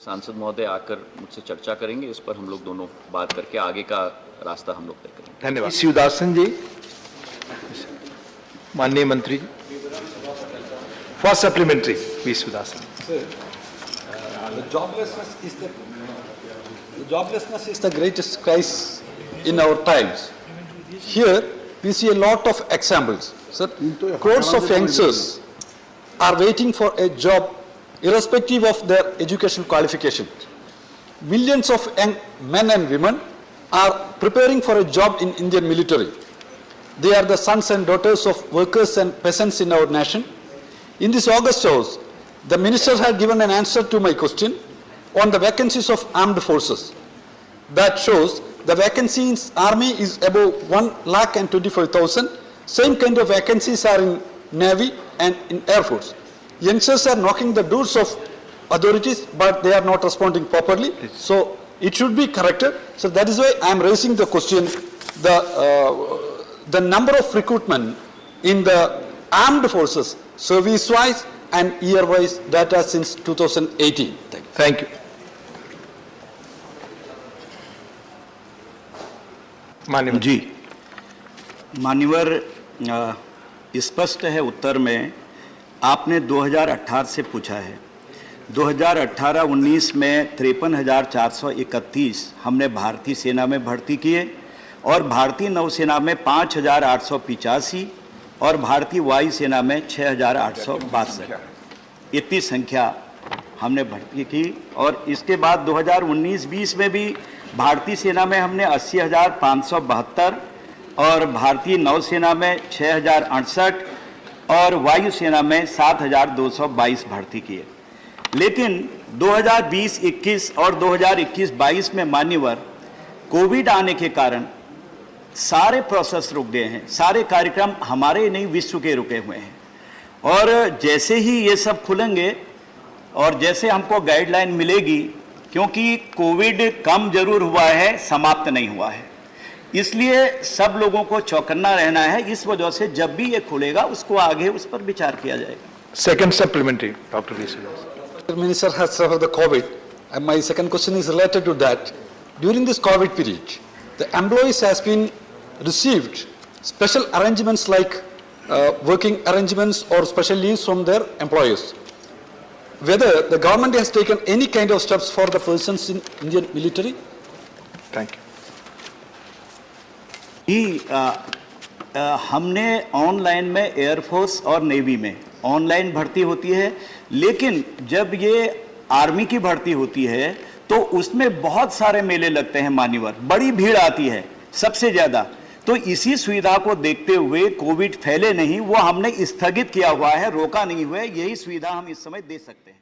सांसद महोदय आकर मुझसे चर्चा करेंगे, इस पर हम लोग दोनों बात करके आगे का रास्ता हम लोग तय करेंगे। धन्यवाद। शिवदासन जी, माननीय मंत्री जी, for supplementary V Sivadasan. Joblessness is the greatest crisis in our times. Here we see a lot of examples. Sir, crores of youngsters are waiting for a job irrespective of their educational qualification. Millions of young men and women are preparing for a job in Indian military. They are the sons and daughters of workers and peasants in our nation. In this August House, the minister had given an answer to my question on the vacancies of armed forces. That shows the vacancy in army is above 1,25,000. Same kind of vacancies are in Navy and in Air Force. Youngsters are knocking the doors of authorities, but they are not responding properly. So it should be corrected. So that is why I am raising the question, the number of recruitment in the armed forces, service-wise and year-wise data since 2018. Thank you. मान्यवर जी, मान्यवर, स्पष्ट है उत्तर में आपने 2018 से पूछा है। 2018-19 में 53,431 हमने भारतीय सेना में भर्ती किए और भारतीय नौसेना में 5,885 और भारतीय वायुसेना में 6,862 इतनी संख्या हमने भर्ती की। और इसके बाद 2019-20 में भी भारतीय सेना में हमने 80,572 और भारतीय नौसेना में 6,068 और वायुसेना में 7,222 भर्ती किए। लेकिन 2020-21 और 2021-22 में मान्यवर कोविड आने के कारण सारे प्रोसेस रुक गए हैं, सारे कार्यक्रम हमारे नहीं विश्व के रुके हुए हैं। और जैसे ही ये सब खुलेंगे और जैसे हमको गाइडलाइन मिलेगी, क्योंकि कोविड कम जरूर हुआ है, समाप्त नहीं हुआ है, इसलिए सब लोगों को चौकन्ना रहना है। इस वजह से जब भी ये खुलेगा उसको आगे उस पर विचार किया जाएगा। Second supplementary, Dr. V. The minister has suffered the COVID, and my second question is related to that. During this COVID period, the employees has been received special arrangements like working arrangements or special leaves from their employers. Whether the government has taken any kind of steps for the persons in Indian military? Thank you. हमने online में air force और navy में online भर्ती होती है, लेकिन जब ये आर्मी की भर्ती होती है तो उसमें बहुत सारे मेले लगते हैं मान्यवर, बड़ी भीड़ आती है सबसे ज़्यादा। तो इसी सुविधा को देखते हुए कोविड फैले नहीं, वो हमने स्थगित किया हुआ है, रोका नहीं हुआ है। यही सुविधा हम इस समय दे सकते हैं।